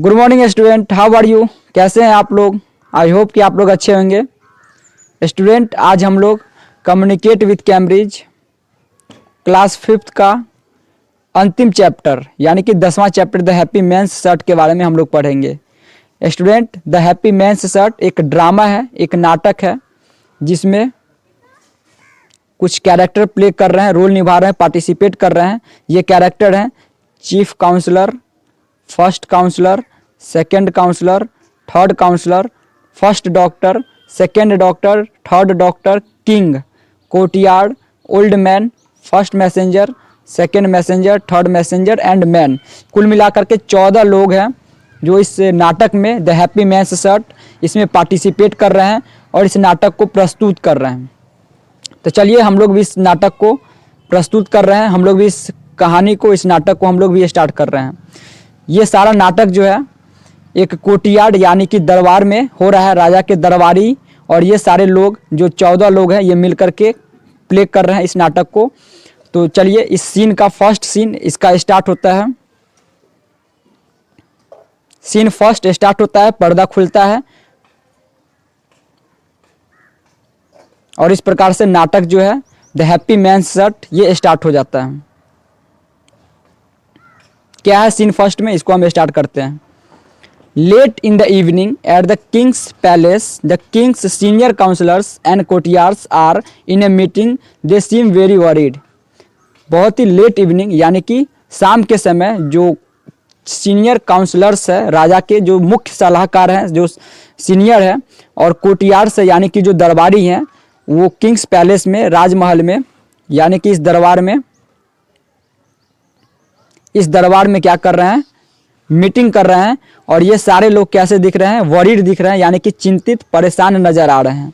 Good morning student, how are you? कैसे हैं आप लोग? आई होप कि आप लोग अच्छे होंगे। स्टूडेंट, आज हम लोग communicate with Cambridge class 5th का अंतिम चैप्टर यानी कि 10वां chapter the happy man's shirt के बारे में हम लोग पढ़ेंगे। Student, the happy man's shirt एक ड्रामा है, एक नाटक है जिसमें कुछ कैरेक्टर प्ले कर रहे हैं, रोल निभा रहे हैं, पार्टिसिपेट कर रहे हैं। ये कैरेक्टर हैं chief counsellor, first counsellor, second counsellor, third counsellor, first doctor, second doctor, third doctor, king, courtyard, old man, first messenger, second messenger, third messenger and man. कुल मिलाकर के 14 लोग हैं जो इस नाटक में द हैप्पी मेंस शर्ट इसमें पार्टिसिपेट कर रहे हैं और इस नाटक को प्रस्तुत कर रहे हैं। तो चलिए हम लोग भी इस नाटक को प्रस्तुत कर रहे हैं, हम लोग भी इस कहानी को, इस नाटक को हम लोग भी स्टार्ट कर रहे हैं। ये सारा नाटक जो है एक कोर्टयार्ड यानी कि दरबार में हो रहा है, राजा के दरबारी, और ये सारे लोग जो 14 लोग हैं ये मिलकर के प्ले कर रहे हैं इस नाटक को। तो चलिए इस सीन का फर्स्ट सीन इसका स्टार्ट होता है। सीन फर्स्ट स्टार्ट होता है, पर्दा खुलता है और इस प्रकार से नाटक जो है द हैप्पी मेंस शर्ट ये स्टार्ट हो जाता है। क्या है सीन फर्स्ट में, इसको हम स्टार्ट करते हैं। Late in the evening at the king's palace the king's senior counsellors and courtiers are in a meeting, they seem very worried. बहुत ही लेट इवनिंग यानी कि शाम के समय जो सीनियर काउंसलर्स है, राजा के जो मुख्य सलाहकार हैं, जो सीनियर है, और कोर्टियार्ड्स है यानी कि जो दरबारी हैं, वो किंग्स पैलेस में, राजमहल में यानी कि इस दरबार में क्या कर रहे हैं, मीटिंग कर रहे हैं। और ये सारे लोग कैसे दिख रहे हैं, वरीड दिख रहे हैं यानी कि चिंतित, परेशान नजर आ रहे हैं।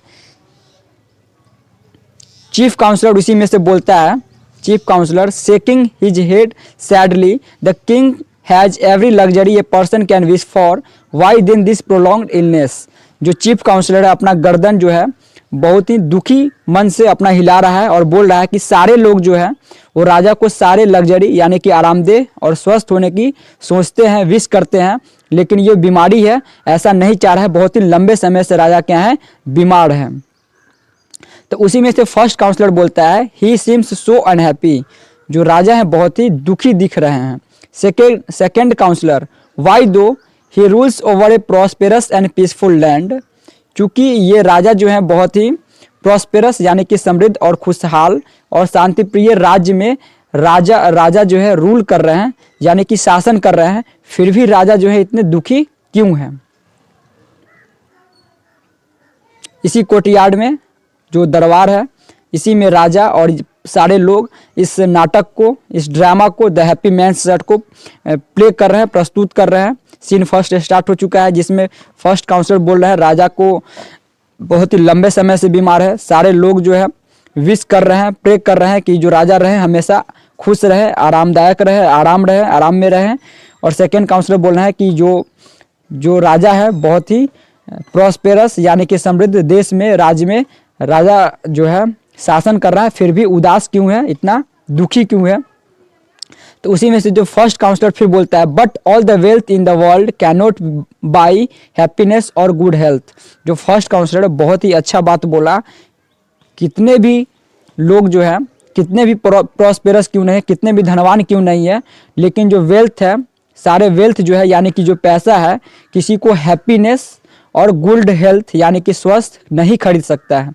चीफ काउंसलर उसी में से बोलता है, chief counsellor shaking his head sadly, the king has every luxury a person can wish for, why then this prolonged illness. जो चीफ काउंसलर है अपना गर्दन जो है बहुत ही दुखी मन से अपना हिला रहा है और बोल रहा है कि सारे लोग जो है वो राजा को सारे लग्जरी यानी कि आरामदेह और स्वस्थ होने की सोचते हैं, विश करते हैं, लेकिन ये बीमारी है, ऐसा नहीं चाह रहा है। बहुत ही लंबे समय से राजा क्या है, बीमार है। तो उसी में से फर्स्ट काउंसलर बोलता है, ही सीम्स सो अनहैप्पी। जो राजा है बहुत ही दुखी दिख रहे हैं। Second counsellor, why though he rules over a prosperous and peaceful land. चूँकि ये राजा जो है बहुत ही प्रॉस्पेरस यानी कि समृद्ध और खुशहाल और शांतिप्रिय राज्य में राजा जो है रूल कर रहे हैं यानी कि शासन कर रहे हैं, फिर भी राजा जो है इतने दुखी क्यों है। इसी कोर्टयार्ड में जो दरबार है, इसी में राजा और सारे लोग इस नाटक को, इस ड्रामा को, द हैप्पी मेंस शर्ट को प्ले कर रहे हैं, प्रस्तुत कर रहे हैं। सीन फर्स्ट स्टार्ट हो चुका है जिसमें फर्स्ट काउंसलर बोल रहा है राजा को बहुत ही लंबे समय से बीमार है, सारे लोग जो है विश कर रहे हैं, प्रे कर रहे हैं कि जो राजा रहे हमेशा खुश रहे, आरामदायक रहे, आराम में रहे। और सेकेंड काउंसलर बोल रहे हैं कि जो राजा है बहुत ही प्रॉस्पेरस यानी कि समृद्ध देश में, राज्य में राजा जो है शासन कर रहा है, फिर भी उदास क्यों है, इतना दुखी क्यों है। तो उसी में से जो फर्स्ट काउंसलर फिर बोलता है, but all the wealth in the world can not by happiness और गुड हेल्थ। जो फर्स्ट काउंसलर बहुत ही अच्छा बात बोला, कितने भी लोग जो है, कितने भी प्रॉस्पेरस क्यों नहीं, कितने भी धनवान क्यों नहीं है, लेकिन जो वेल्थ है, सारे वेल्थ जो है यानी कि जो पैसा है, किसी को हैप्पीनेस और गुड हेल्थ यानी कि स्वस्थ नहीं खरीद सकता है।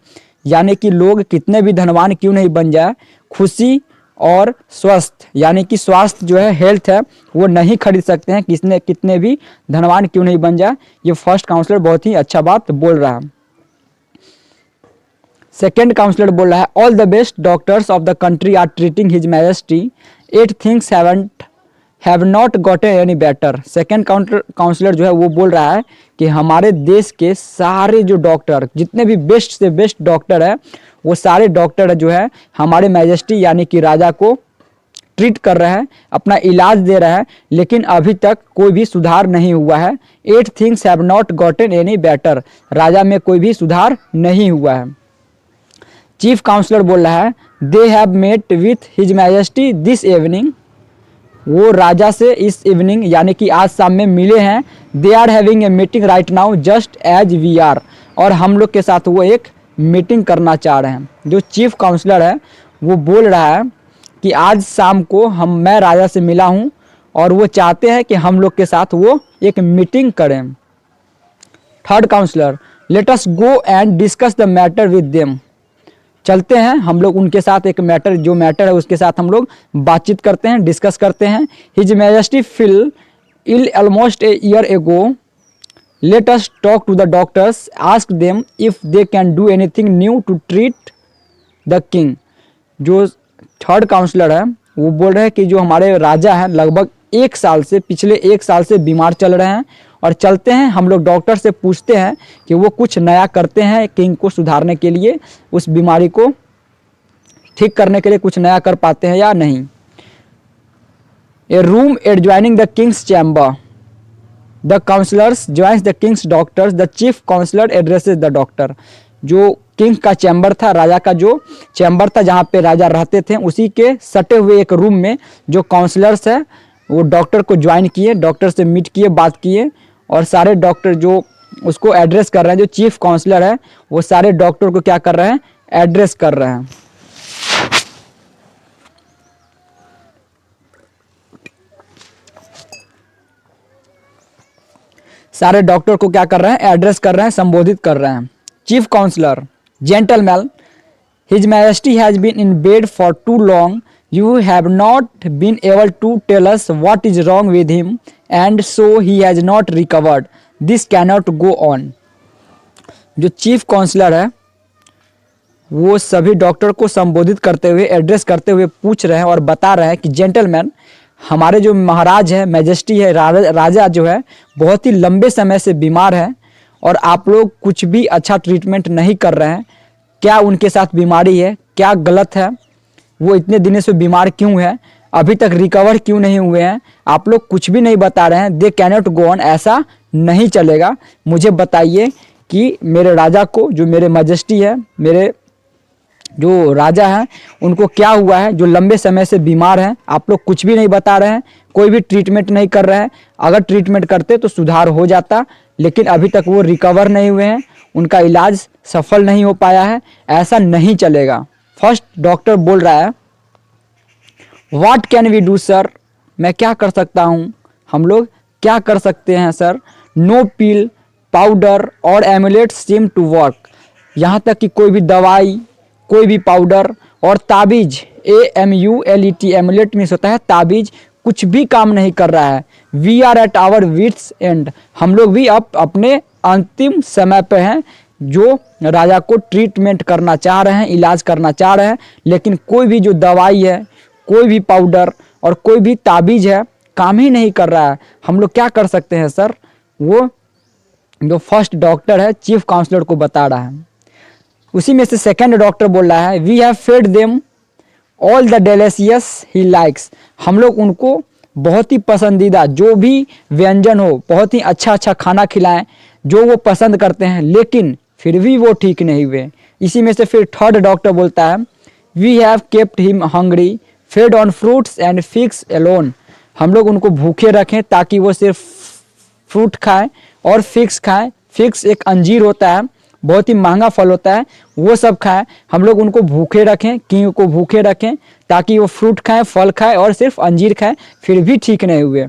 यानी कि लोग कितने भी धनवान क्यों नहीं बन जाए, खुशी और स्वस्थ यानी कि स्वास्थ्य जो है, हेल्थ है, वो नहीं खरीद सकते हैं, कितने भी धनवान क्यों नहीं बन जाए। ये फर्स्ट काउंसलर बहुत ही अच्छा बात बोल रहा है। सेकेंड काउंसलर बोल रहा है, all the best doctors of the country are treating his majesty, 8 things have not got any better. Second counsellor जो है वो बोल रहा है कि हमारे देश के सारे जो डॉक्टर, जितने भी बेस्ट से बेस्ट डॉक्टर है, वो सारे डॉक्टर जो है हमारे मैजेस्टी यानी कि राजा को ट्रीट कर रहे हैं, अपना इलाज दे रहे हैं, लेकिन अभी तक कोई भी सुधार नहीं हुआ है। 8 things have not gotten any better. राजा में कोई भी सुधार नहीं हुआ है। चीफ काउंसलर बोल रहा है, they have met with his majesty this evening, वो राजा से इस इवनिंग यानी कि आज शाम में मिले हैं। They are having a meeting right now just as we are, और हम लोग के साथ वो एक मीटिंग करना चाह रहे हैं। जो चीफ काउंसलर है वो बोल रहा है कि आज शाम को मैं राजा से मिला हूँ और वो चाहते हैं कि हम लोग के साथ वो एक मीटिंग करें। Third counsellor, let us go and discuss the matter with them. चलते हैं हम लोग उनके साथ, एक मैटर जो मैटर है उसके साथ हम लोग बातचीत करते हैं, डिस्कस करते हैं। His majesty feel ill almost a year ago, let us talk to the doctors, ask them if they can do anything new to treat the king. जो थर्ड काउंसलर है वो बोल रहे हैं कि जो हमारे राजा हैं लगभग पिछले एक साल से बीमार चल रहे हैं, और चलते हैं हम लोग डॉक्टर से पूछते हैं कि वो कुछ नया करते हैं किंग को सुधारने के लिए, उस बीमारी को ठीक करने के लिए कुछ नया कर पाते हैं या नहीं। A room adjoining the king's chamber, the counsellors joins the king's doctors, the chief counsellor addresses the doctor. जो किंग का चैम्बर था, राजा का जो चैम्बर था जहाँ पे राजा रहते थे, उसी के सटे हुए एक रूम में जो काउंसलर्स है वो डॉक्टर को ज्वाइन किए, डॉक्टर से मीट किए, बात किए, और सारे डॉक्टर जो उसको एड्रेस कर रहे हैं, जो चीफ काउंसलर है वो सारे डॉक्टर को क्या कर रहे हैं, एड्रेस कर रहे हैं। सारे डॉक्टर को क्या कर रहे हैं, एड्रेस कर रहे हैं, संबोधित कर रहे हैं। Chief counsellor, gentleman, his majesty has been in bed for too long, you have not been able to tell us what is wrong with him and so he has not recovered, this cannot go on। जो chief counsellor है वो सभी doctor को संबोधित करते हुए, address करते हुए पूछ रहे हैं और बता रहे हैं कि जेंटलमैन, हमारे जो महाराज है, मैजेस्टी है, राजा जो है बहुत ही लंबे समय से बीमार है और आप लोग कुछ भी अच्छा ट्रीटमेंट नहीं कर रहे हैं। क्या उनके साथ बीमारी है, क्या गलत है, वो इतने दिनों से बीमार क्यों है, अभी तक रिकवर क्यों नहीं हुए हैं, आप लोग कुछ भी नहीं बता रहे हैं। दे कैनॉट गो ऑन, ऐसा नहीं चलेगा। मुझे बताइए कि मेरे राजा को, जो मेरे मैजेस्टी है, मेरे जो राजा हैं, उनको क्या हुआ है जो लंबे समय से बीमार हैं। आप लोग कुछ भी नहीं बता रहे हैं, कोई भी ट्रीटमेंट नहीं कर रहे हैं। अगर ट्रीटमेंट करते तो सुधार हो जाता, लेकिन अभी तक वो रिकवर नहीं हुए हैं, उनका इलाज सफल नहीं हो पाया है। ऐसा नहीं चलेगा। फर्स्ट डॉक्टर बोल रहा है, what can we do sir, मैं क्या कर सकता हूँ, हम लोग क्या कर सकते हैं सर। नो पिल, पाउडर और एमुलेट सीम टू वर्क, यहाँ तक कि कोई भी दवाई, कोई भी पाउडर और ताबीज, AMULET, एमुलेट मीन्स होता है ताबीज, कुछ भी काम नहीं कर रहा है। We are at our wits end, हम लोग भी अब अपने अंतिम समय पे हैं। जो राजा को ट्रीटमेंट करना चाह रहे हैं, इलाज करना चाह रहे हैं, लेकिन कोई भी जो दवाई है, कोई भी पाउडर और कोई भी ताबीज है, काम ही नहीं कर रहा है। हम लोग क्या कर सकते हैं सर, वो जो फर्स्ट डॉक्टर है चीफ काउंसलर को बता रहा है। उसी में से सेकंड डॉक्टर बोल रहा है, we have fed them all the delicious he likes, हम लोग उनको बहुत ही पसंदीदा जो भी व्यंजन हो, बहुत ही अच्छा अच्छा खाना खिलाएं जो वो पसंद करते हैं, लेकिन फिर भी वो ठीक नहीं हुए। इसी में से फिर थर्ड डॉक्टर बोलता है, we have kept him hungry, fed on fruits and figs alone, हम लोग उनको भूखे रखें ताकि वो सिर्फ फ्रूट खाएं और फिग्स खाएं। फिग्स एक अंजीर होता है, बहुत ही महंगा फल होता है, वो सब खाएं। हम लोग उनको भूखे रखें, किंग को भूखे रखें ताकि वो फ्रूट खाएं, फल खाएं और सिर्फ अंजीर खाएं, फिर भी ठीक नहीं हुए।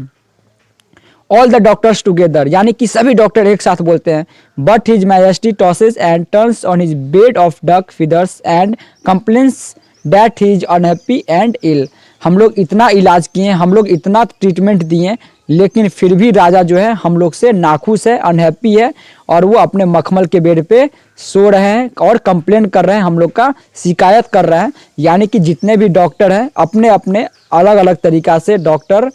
ऑल द डॉक्टर्स टुगेदर, यानी कि सभी डॉक्टर एक साथ बोलते हैं, but his majesty tosses and turns on his bed of duck feathers and complains that he is unhappy and ill, हम लोग इतना इलाज किए, हम लोग इतना ट्रीटमेंट दिए, लेकिन फिर भी राजा जो है हम लोग से नाखुश है, अनहैप्पी है, और वो अपने मखमल के बेड पे सो रहे हैं और कंप्लेन कर रहे हैं, हम लोग का शिकायत कर रहे हैं। यानी कि जितने भी डॉक्टर हैं अपने अपने अलग अलग तरीक़ा से डॉक्टर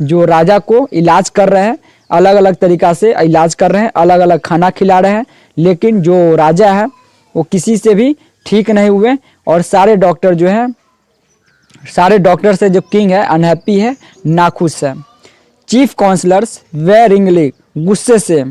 जो राजा को इलाज कर रहे हैं, अलग अलग तरीक़ा से इलाज कर रहे हैं, अलग अलग खाना खिला रहे हैं, लेकिन जो राजा है वो किसी से भी ठीक नहीं हुए। और सारे डॉक्टर जो हैं, सारे डॉक्टर से जो किंग है अनहैप्पी है, नाखुश है। चीफ काउंसलर्स वेरिंगली, गुस्से से,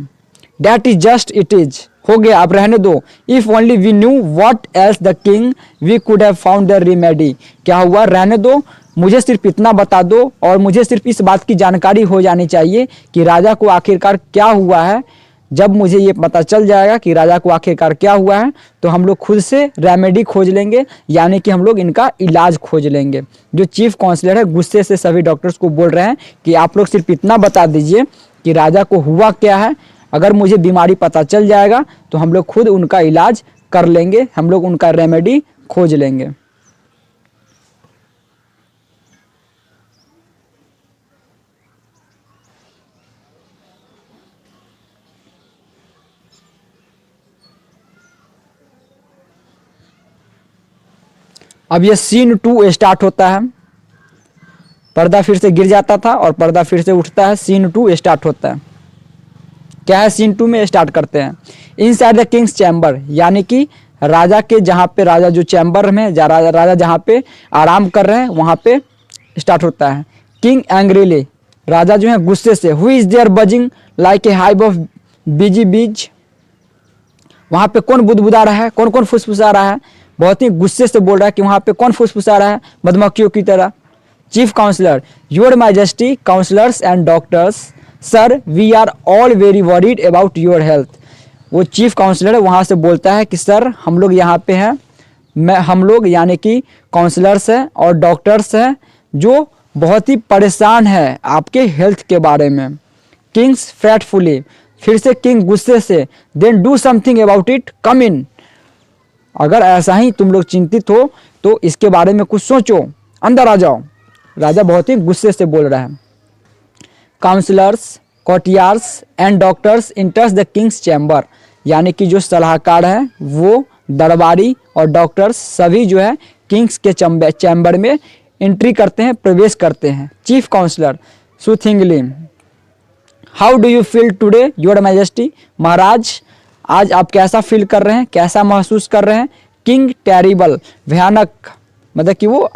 that is just it is, हो गया, आप रहने दो। If only we knew what ails the king we could have found the remedy. क्या हुआ, रहने दो, मुझे सिर्फ इतना बता दो और मुझे सिर्फ इस बात की जानकारी हो जानी चाहिए कि राजा को आखिरकार क्या हुआ है। जब मुझे ये पता चल जाएगा कि राजा को आखिरकार क्या हुआ है तो हम लोग खुद से रेमेडी खोज लेंगे, यानी कि हम लोग इनका इलाज खोज लेंगे। जो चीफ काउंसलर है गुस्से से सभी डॉक्टर्स को बोल रहे हैं कि आप लोग सिर्फ इतना बता दीजिए कि राजा को हुआ क्या है। अगर मुझे बीमारी पता चल जाएगा तो हम लोग खुद उनका इलाज कर लेंगे, हम लोग उनका रेमेडी खोज लेंगे। अब ये सीन 2 स्टार्ट होता है। पर्दा फिर से गिर जाता था और पर्दा फिर से उठता है, सीन 2 स्टार्ट होता है। क्या है सीन 2 में, स्टार्ट करते हैं। इनसाइड द किंग्स चैम्बर, यानी कि राजा के जहाँ पे राजा जो चैम्बर में राजा जहाँ पे आराम कर रहे हैं वहाँ पे स्टार्ट होता है। किंग एंग्रीली, राजा जो है गुस्से से, who is there buzzing like a hive of busy bees. वहाँ पे कौन बुदबुदा रहा है, कौन कौन फुसफुसा रहा है, बहुत ही गुस्से से बोल रहा है कि वहाँ पे कौन फुसफुसा रहा है मधुमक्खियों की तरह। Chief counsellor, your majesty, counsellors and doctors, sir we are all very worried about your health. वो चीफ काउंसलर है वहाँ से बोलता है कि सर हम लोग यहाँ पे हैं, हम लोग यानी कि काउंसलर्स हैं और डॉक्टर्स हैं जो बहुत ही परेशान है आपके हेल्थ के बारे में। किंग्स फ्रेटफुली, फिर से किंग गुस्से से, then do something about it, come in. अगर ऐसा ही तुम लोग चिंतित हो तो इसके बारे में कुछ सोचो, अंदर आ जाओ। राजा बहुत ही गुस्से से बोल रहा है। Counsellors, courtiers and doctors enters the king's chamber, यानी कि जो सलाहकार हैं वो दरबारी और डॉक्टर्स सभी जो है किंग्स के चैम्बर में एंट्री करते हैं, प्रवेश करते हैं। Chief counsellor soothingly, how do you feel today your majesty, महाराज आज आप कैसा फील कर रहे हैं, कैसा महसूस कर रहे हैं। किंग टेरिबल, भयानक, मतलब कि वो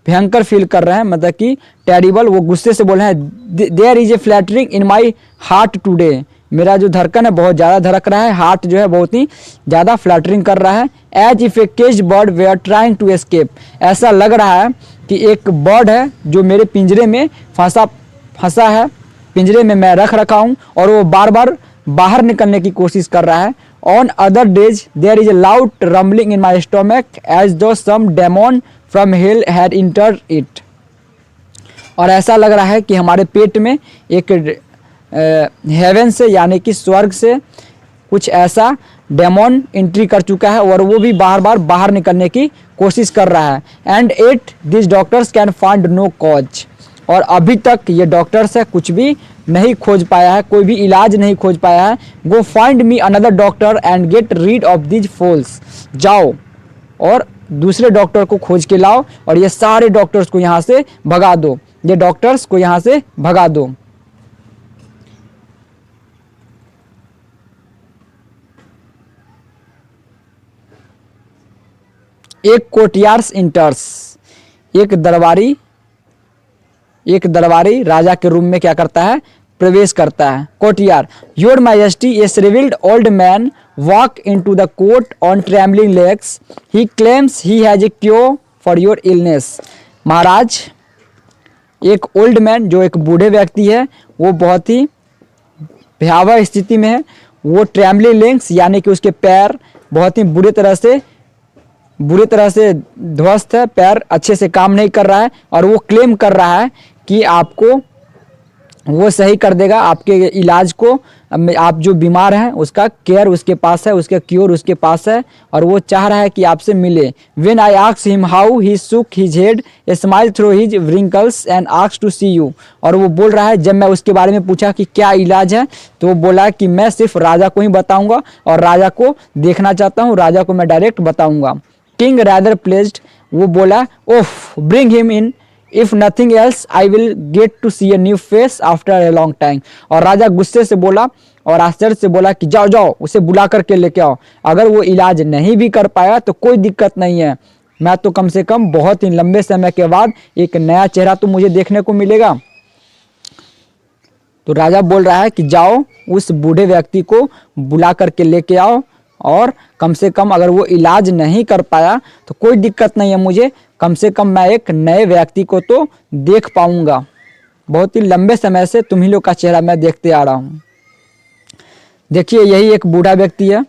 भयंकर फील कर रहे हैं, मतलब कि टेरिबल, वो गुस्से से बोल रहे हैं। There is a flattering in my heart today, मेरा जो धड़कन है बहुत ज़्यादा धड़क रहा है, हार्ट जो है बहुत ही ज़्यादा फ्लैटरिंग कर रहा है। As if a cage bird were trying to escape, ऐसा लग रहा है कि एक बर्ड है जो मेरे पिंजरे में फंसा है, पिंजरे में मैं रख रखा हूँ और वो बार बार बाहर निकलने की कोशिश कर रहा है। On other days there is a loud rumbling in my stomach as though some demon from hell had entered it, और ऐसा लग रहा है कि हमारे पेट में एक हेवन से यानी कि स्वर्ग से कुछ ऐसा डेमोन एंट्री कर चुका है और वो भी बार बार बाहर निकलने की कोशिश कर रहा है। And at this doctors can find no cause, और अभी तक ये डॉक्टर्स है कुछ भी नहीं खोज पाया है, कोई भी इलाज नहीं खोज पाया है। Go find me another doctor and get rid of this fools, जाओ और दूसरे डॉक्टर को खोज के लाओ और ये सारे डॉक्टर्स को यहाँ से भगा दो, ये डॉक्टर्स को यहाँ से भगा दो। एक कोर्टियार्स इंटर्स, एक दरबारी राजा के रूम में क्या करता है, प्रवेश करता है। Courtier, your majesty a shrivelled old man walk into the court on trembling legs, he claims he has a cure for your illness. महाराज, एक ओल्ड मैन जो एक बूढ़े व्यक्ति है वो बहुत ही भयावह स्थिति में है, वो ट्रेम्बलिंग लेग्स यानी कि उसके पैर बहुत ही बुरी तरह से ध्वस्त है, पैर अच्छे से काम नहीं कर रहा है और वो क्लेम कर रहा है कि आपको वो सही कर देगा आपके इलाज को, आप जो बीमार हैं उसका केयर उसके पास है, उसका क्योर उसके पास है और वो चाह रहा है कि आपसे मिले। When I asked him how, he shook his head, a smile through his wrinkles and asked to see you. और वो बोल रहा है, जब मैं उसके बारे में पूछा कि क्या इलाज है तो वो बोला कि मैं सिर्फ राजा को ही बताऊंगा और राजा को देखना चाहता हूँ, राजा को मैं डायरेक्ट बताऊंगा। किंग रैदर प्लेज्ड, वो बोला, oh bring him in, if nothing else I will get to see a new face after a long time. और राजा गुस्से से बोला और आश्चर्य से बोला कि जाओ जाओ उसे बुला करके लेके आओ, अगर वो इलाज नहीं भी कर पाया तो कोई दिक्कत नहीं है, मैं तो कम से कम बहुत ही लंबे समय के बाद एक नया चेहरा तो मुझे देखने को मिलेगा। तो राजा बोल रहा है कि जाओ उस बूढ़े व्यक्ति को बुला करके लेके आओ, और कम से कम अगर वो इलाज नहीं कर पाया तो कोई दिक्कत नहीं है, मुझे कम से कम मैं एक नए व्यक्ति को तो देख पाऊंगा। बहुत ही लंबे समय से तुम्ही लोग का चेहरा मैं देखते आ रहा हूँ। देखिए यही एक बूढ़ा व्यक्ति है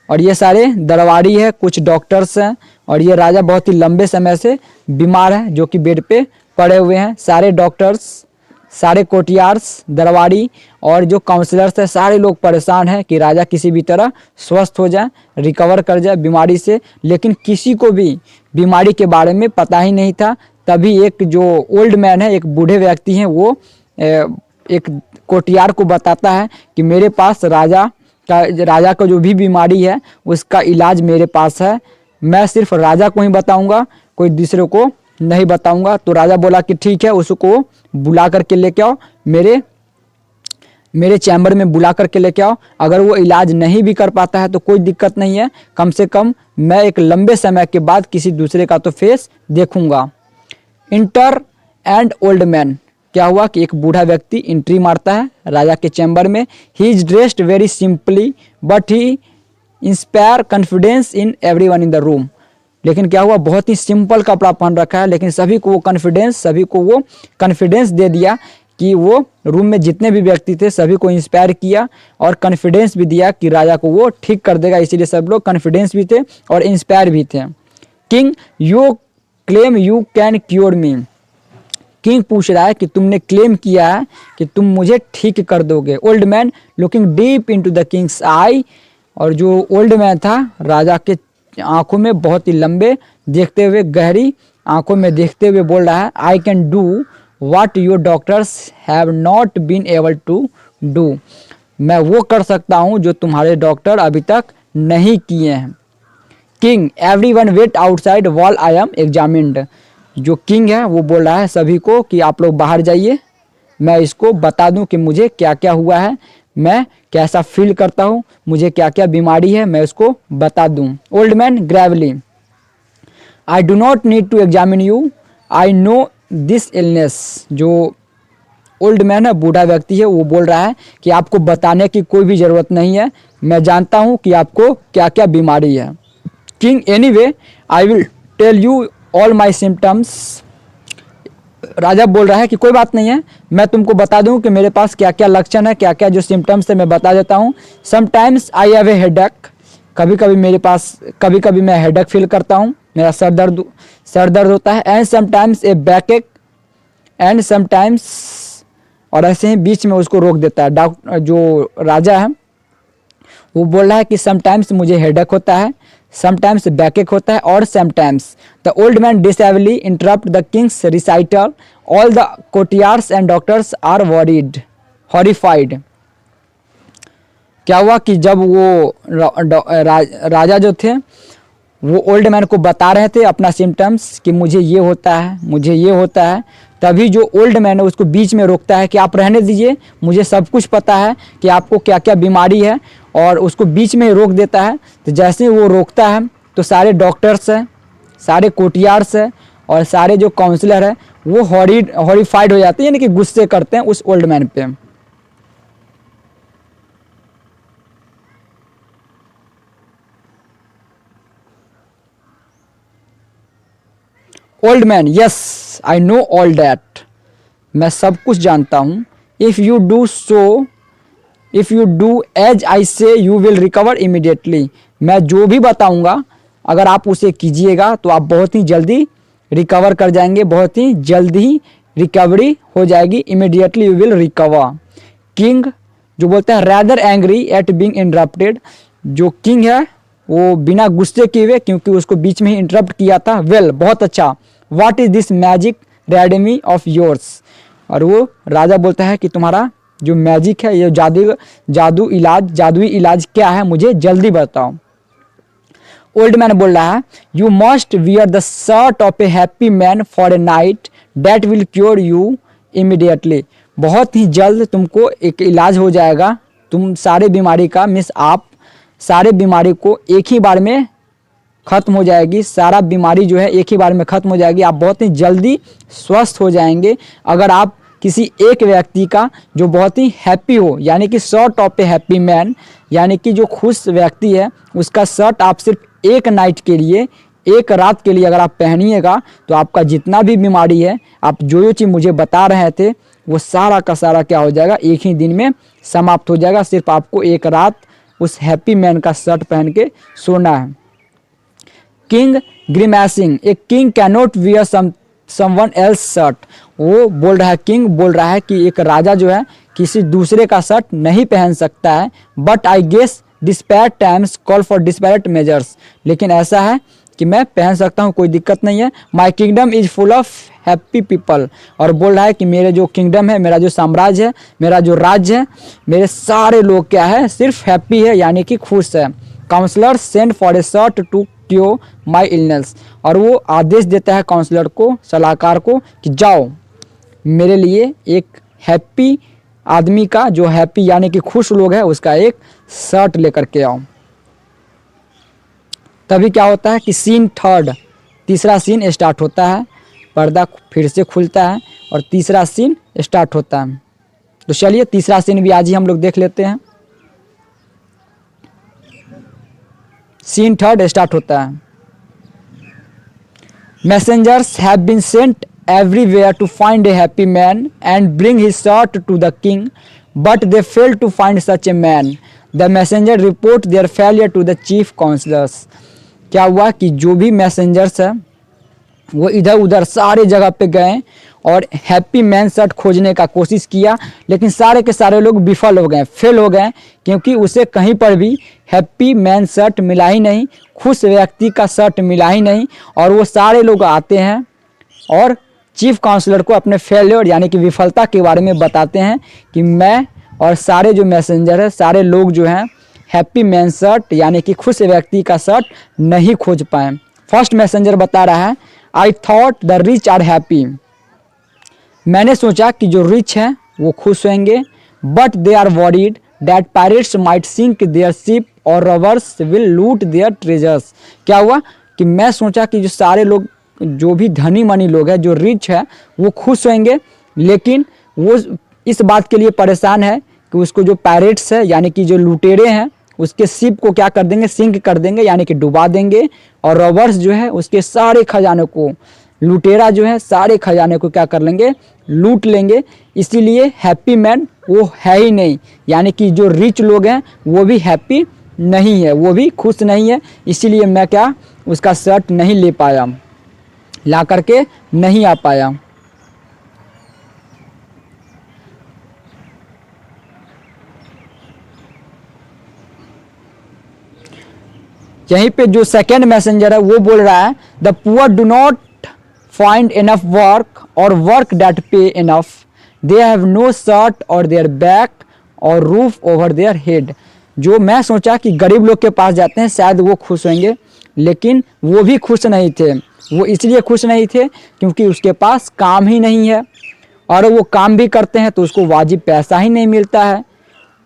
और ये सारे दरबारी है, कुछ डॉक्टर्स हैं, और ये राजा बहुत ही लंबे समय से बीमार है जो कि बेड पे पड़े हुए हैं। सारे डॉक्टर्स, सारे कोटियार्स, दरबारी और जो काउंसलर्स हैं, सारे लोग परेशान हैं कि राजा किसी भी तरह स्वस्थ हो जाए, रिकवर कर जाए बीमारी से, लेकिन किसी को भी बीमारी के बारे में पता ही नहीं था। तभी एक जो ओल्ड मैन है, एक बूढ़े व्यक्ति हैं, वो एक कोटियार को बताता है कि मेरे पास राजा का जो भी बीमारी है उसका इलाज मेरे पास है, मैं सिर्फ राजा को ही बताऊंगा, कोई दूसरे को नहीं बताऊंगा। तो राजा बोला कि ठीक है, उसको बुला करके लेके आओ, मेरे चैम्बर में बुला करके लेके आओ। अगर वो इलाज नहीं भी कर पाता है तो कोई दिक्कत नहीं है, कम से कम मैं एक लंबे समय के बाद किसी दूसरे का तो फेस देखूंगा। Inter and old man. क्या हुआ कि एक बूढ़ा व्यक्ति एंट्री मारता है राजा के चैम्बर में। He is dressed very simply but he inspire confidence in everyone in the room. लेकिन क्या हुआ, बहुत ही सिंपल कपड़ा पहन रखा है, लेकिन सभी को वो कॉन्फिडेंस दे दिया कि वो रूम में जितने भी व्यक्ति थे सभी को इंस्पायर किया और कॉन्फिडेंस भी दिया कि राजा को वो ठीक कर देगा। इसीलिए सब लोग कॉन्फिडेंस भी थे और इंस्पायर भी थे। King you claim you can cure me. King पूछ रहा है कि तुमने क्लेम किया है कि तुम मुझे ठीक कर दोगे। Old man looking deep into the king's eye. और जो ओल्ड मैन था राजा के आंखों में बहुत ही लंबे देखते हुए, गहरी आंखों में देखते हुए बोल रहा है, I can do what your doctors have not been able to do. मैं वो कर सकता हूँ जो तुम्हारे डॉक्टर अभी तक नहीं किए हैं। King everyone wait outside while I am examined. जो किंग है वो बोल रहा है सभी को कि आप लोग बाहर जाइए, मैं इसको बता दूं कि मुझे क्या क्या हुआ है, मैं कैसा फील करता हूँ, मुझे क्या क्या बीमारी है, मैं उसको बता दूं। Old man gravely I do not need to examine you, I know this illness. जो ओल्ड मैन है, बूढ़ा व्यक्ति है, वो बोल रहा है कि आपको बताने की कोई भी ज़रूरत नहीं है, मैं जानता हूँ कि आपको क्या क्या बीमारी है। King anyway I will tell you all my symptoms. राजा बोल रहा है कि कोई बात नहीं है, मैं तुमको बता दूं कि मेरे पास क्या क्या लक्षण है, क्या क्या जो सिम्टम्स है मैं बता देता हूँ। Sometimes I have a headache. कभी कभी मैं हेडेक फील करता हूँ, मेरा सर दर्द होता है। एंड समटाइम्स ए बैक एक, एंड समटाइम्स, और ऐसे ही बीच में उसको रोक देता है। डॉक्टर जो राजा है वो बोल रहा है कि समटाइम्स मुझे हेडेक होता है, समटाइम्स बैकेक होता है, और sometimes. The old man disably interrupt the king's recital. All the courtiers and doctors are worried horrified. क्या हुआ कि जब वो राजा जो थे वो ओल्ड मैन को बता रहे थे अपना सिम्टम्स कि मुझे ये होता है, मुझे ये होता है, तभी जो ओल्ड मैन है उसको बीच में रोकता है कि आप रहने दीजिए, मुझे सब कुछ पता है कि आपको क्या क्या बीमारी है, और उसको बीच में रोक देता है। तो जैसे ही वो रोकता है तो सारे डॉक्टर्स हैं, सारे कोटियार्स हैं और सारे जो काउंसलर हैं वो हॉरिफाइड हो जाते हैं, यानी कि गुस्से करते हैं उस ओल्ड मैन पे। Old man yes I know all that. मैं सब कुछ जानता हूँ। If you do as I say you will recover immediately. मैं जो भी बताऊंगा अगर आप उसे कीजिएगा तो आप बहुत ही जल्दी रिकवर कर जाएंगे, बहुत ही जल्दी रिकवरी हो जाएगी। Immediately you will recover. King जो बोलते हैं rather angry at being interrupted. जो किंग है वो बिना गुस्से किए हुए, क्योंकि उसको बीच में ही इंटरप्ट किया था। वेल बहुत अच्छा। What is this magic Redmi of yours. और वो राजा बोलता है कि तुम्हारा जो मैजिक है, ये जादुई इलाज क्या है, मुझे जल्दी बताओ। ओल्ड मैन बोल रहा है you must wear the shirt of A happy man for a night that will cure you immediately. बहुत ही जल्द तुमको एक इलाज हो जाएगा, तुम सारे बीमारी का आप सारे बीमारी को एक ही बार में ख़त्म हो जाएगी, सारा बीमारी जो है एक ही बार में ख़त्म हो जाएगी, आप बहुत ही जल्दी स्वस्थ हो जाएंगे अगर आप किसी एक व्यक्ति का जो बहुत ही हैप्पी हो, यानी कि shirt of A happy man, यानी कि जो खुश व्यक्ति है उसका शर्ट आप सिर्फ एक नाइट के लिए, एक रात के लिए अगर आप पहनिएगा तो आपका जितना भी बीमारी है, आप जो चीज़ मुझे बता रहे थे वो सारा का सारा क्या हो जाएगा, एक ही दिन में समाप्त हो जाएगा। सिर्फ आपको एक रात उस हैप्पी मैन का शर्ट पहन के सोना है। King grimacing, a king cannot wear someone else shirt. वो बोल रहा है, किंग बोल रहा है कि एक राजा जो है किसी दूसरे का शर्ट नहीं पहन सकता है। But I guess desperate times call for desperate measures, लेकिन ऐसा है कि मैं पहन सकता हूँ, कोई दिक्कत नहीं है। माई kingdom is full of happy people, और बोल रहा है कि मेरे जो किंगडम है, मेरा जो साम्राज्य है, मेरा जो राज्य है, मेरे सारे लोग क्या है, सिर्फ हैप्पी है, यानी कि खुश है। Counsellor send for a shirt to cure my illness, और वो आदेश देता है काउंसलर को, सलाहकार को, कि जाओ मेरे लिए एक हैप्पी आदमी का, जो हैप्पी यानी कि खुश लोग है, उसका एक शर्ट लेकर के आओ। तभी क्या होता है कि सीन थर्ड, तीसरा सीन स्टार्ट होता है, पर्दा फिर से खुलता है और तीसरा सीन स्टार्ट होता है। तो चलिए तीसरा सीन भी आज ही हम लोग देख लेते हैं। सीन थर्ड स्टार्ट होता है। Messengers have been sent everywhere to find a happy man and bring his shirt to the king, but they failed to find such a man. The messenger report their failure to the chief counselors. क्या हुआ कि जो भी messengers है वो इधर उधर सारे जगह पे गए और हैप्पी मैन शर्ट खोजने का कोशिश किया, लेकिन सारे के सारे लोग विफल हो गए, फेल हो गए, क्योंकि उसे कहीं पर भी हैप्पी मैन शर्ट मिला ही नहीं, खुश व्यक्ति का शर्ट मिला ही नहीं। और वो सारे लोग आते हैं और चीफ काउंसलर को अपने फेलियर यानी कि विफलता के बारे में बताते हैं कि मैं और सारे जो मैसेंजर है, सारे लोग जो हैं हैप्पी मैन शर्ट यानी कि खुश व्यक्ति का शर्ट नहीं खोज पाए। फर्स्ट मैसेंजर बता रहा है, I thought the rich are happy, मैंने सोचा कि जो रिच हैं वो खुश होंगे, but they are worried that pirates might sink their ship और robbers will loot their treasures. क्या हुआ कि मैं सोचा कि जो सारे लोग, जो भी धनी मनी लोग हैं, जो रिच है, वो खुश होंगे, लेकिन वो इस बात के लिए परेशान है कि उसको जो पायरेट्स है यानी कि जो लुटेरे हैं उसके शिप को क्या कर देंगे, सिंक कर देंगे यानी कि डुबा देंगे, और रॉबर्स जो है उसके सारे खजाने को, लुटेरा जो है सारे खजाने को क्या कर लेंगे, लूट लेंगे। इसीलिए हैप्पी मैन वो है ही नहीं, यानी कि जो रिच लोग हैं वो भी हैप्पी नहीं है, वो भी खुश नहीं है। इसीलिए मैं क्या उसका शर्ट नहीं ले पाया, ला करके नहीं आ पाया। यहीं पे जो सेकेंड मैसेंजर है वो बोल रहा है, the poor do not find enough work और work that pay enough, they have no shirt और देयर बैक और रूफ ओवर देयर हेड। जो मैं सोचा कि गरीब लोग के पास जाते हैं शायद वो खुश होंगे, लेकिन वो भी खुश नहीं थे। वो इसलिए खुश नहीं थे क्योंकि उसके पास काम ही नहीं है, और वो काम भी करते हैं तो उसको वाजिब पैसा ही नहीं मिलता है।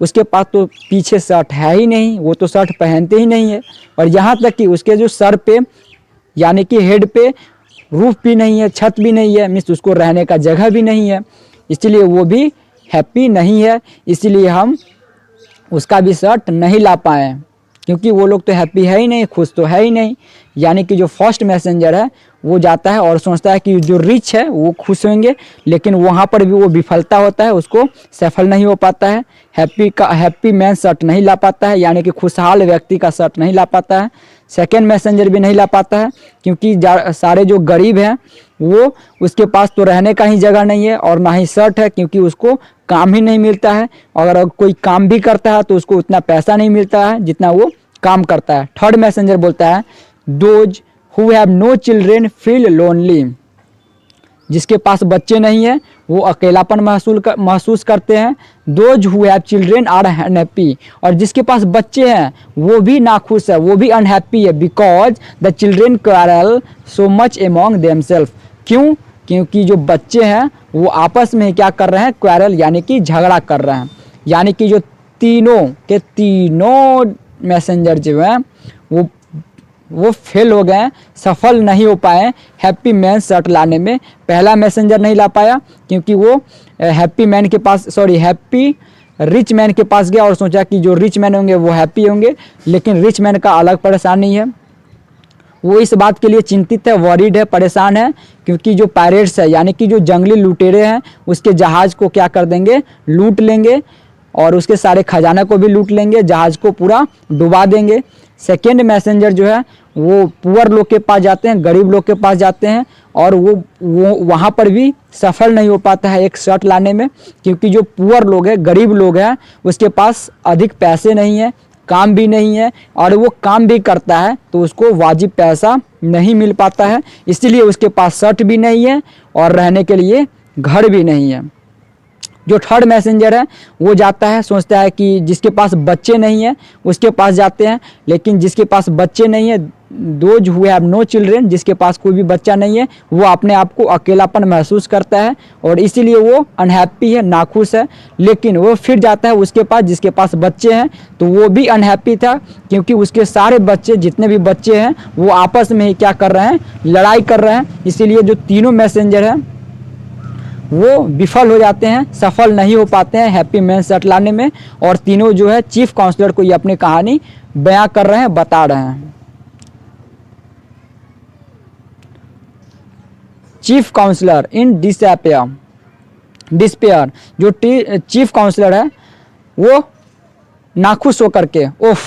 उसके पास तो पीछे शर्ट है ही नहीं, वो तो शर्ट पहनते ही नहीं है, और यहाँ तक कि उसके जो सर पे यानी कि हेड पे रूफ भी नहीं है, छत भी नहीं है, मीन्स उसको रहने का जगह भी नहीं है, इसलिए वो भी हैप्पी नहीं है। इसलिए हम उसका भी शर्ट नहीं ला पाए, क्योंकि वो लोग तो हैप्पी है ही नहीं, खुश तो है ही नहीं। यानी कि जो फर्स्ट मैसेंजर है वो जाता है और सोचता है कि जो रिच है वो खुश होंगे, लेकिन वहाँ पर भी वो विफलता होता है, उसको सफल नहीं हो पाता है, हैप्पी मैन शर्ट नहीं ला पाता है, यानी कि खुशहाल व्यक्ति का शर्ट नहीं ला पाता है। सेकेंड मैसेंजर भी नहीं ला पाता है क्योंकि सारे जो गरीब हैं वो, उसके पास तो रहने का ही जगह नहीं है और ना ही शर्ट है, क्योंकि उसको काम ही नहीं मिलता है, और अगर कोई काम भी करता है तो उसको उतना पैसा नहीं मिलता है जितना वो काम करता है। थर्ड मैसेंजर बोलता है, those who have no children feel lonely, जिसके पास बच्चे नहीं है वो अकेलापन महसूस करते हैं। Those who have children are unhappy, और जिसके पास बच्चे हैं वो भी नाखुश है, वो भी अनहैप्पी है, because the children quarrel so much among themself. क्यों? क्योंकि जो बच्चे हैं वो आपस में क्या कर रहे हैं, क्वारल यानी कि झगड़ा कर रहे हैं। यानी कि जो तीनों के तीनों मैसेंजर जो हैं वो फेल हो गए, सफल नहीं हो पाए हैप्पी मैन शर्ट लाने में। पहला मैसेंजर नहीं ला पाया क्योंकि वो हैप्पी मैन के पास हैप्पी रिच मैन के पास गया और सोचा कि जो रिच मैन होंगे वो हैप्पी होंगे, लेकिन रिच मैन का अलग परेशानी है। वो इस बात के लिए चिंतित है, वरीड है, परेशान है, क्योंकि जो पायरेट्स है यानी कि जो जंगली लुटेरे हैं उसके जहाज़ को क्या कर देंगे, लूट लेंगे और उसके सारे खजाना को भी लूट लेंगे, जहाज़ को पूरा डुबा देंगे। सेकेंड मैसेंजर जो है वो पुअर लोग के पास जाते हैं, गरीब लोग के पास जाते हैं और वो वहाँ पर भी सफल नहीं हो पाता है एक शर्ट लाने में, क्योंकि जो पुअर लोग हैं, गरीब लोग हैं, उसके पास अधिक पैसे नहीं है, काम भी नहीं है और वो काम भी करता है तो उसको वाजिब पैसा नहीं मिल पाता है, इसीलिए उसके पास शर्ट भी नहीं है और रहने के लिए घर भी नहीं है। जो थर्ड मैसेंजर है वो जाता है, सोचता है कि जिसके पास बच्चे नहीं है उसके पास जाते हैं, लेकिन जिसके पास बच्चे नहीं है, those who have no children, जिसके पास कोई भी बच्चा नहीं है, वो अपने आप को अकेलापन महसूस करता है और इसीलिए वो अनहैप्पी है, नाखुश है। लेकिन वो फिर जाता है उसके पास जिसके पास बच्चे हैं, तो वो भी अनहैप्पी था, क्योंकि उसके सारे बच्चे, जितने भी बच्चे हैं, वो आपस में ही क्या कर रहे हैं, लड़ाई कर रहे हैं। इसीलिए जो तीनों मैसेंजर हैं वो विफल हो जाते हैं, सफल नहीं हो पाते हैं हैप्पी मैन शर्ट लाने में, और तीनों जो है चीफ काउंसलर को ये अपनी कहानी बयां कर रहे हैं, बता रहे हैं। चीफ काउंसलर इन डिस्पेयर, जो चीफ काउंसलर है वो नाखुश होकर के, ओफ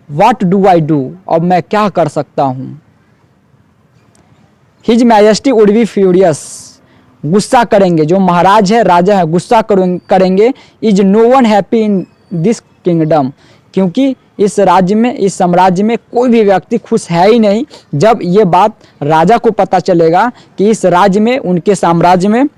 व्हाट डू आई डू, अब मैं क्या कर सकता हूं। His majesty would be furious, गुस्सा करेंगे, जो महाराज है, राजा है, गुस्सा करेंगे। Is no one happy in this kingdom, क्योंकि इस राज्य में, इस साम्राज्य में कोई भी व्यक्ति खुश है ही नहीं। जब ये बात राजा को पता चलेगा कि इस राज्य में, उनके साम्राज्य में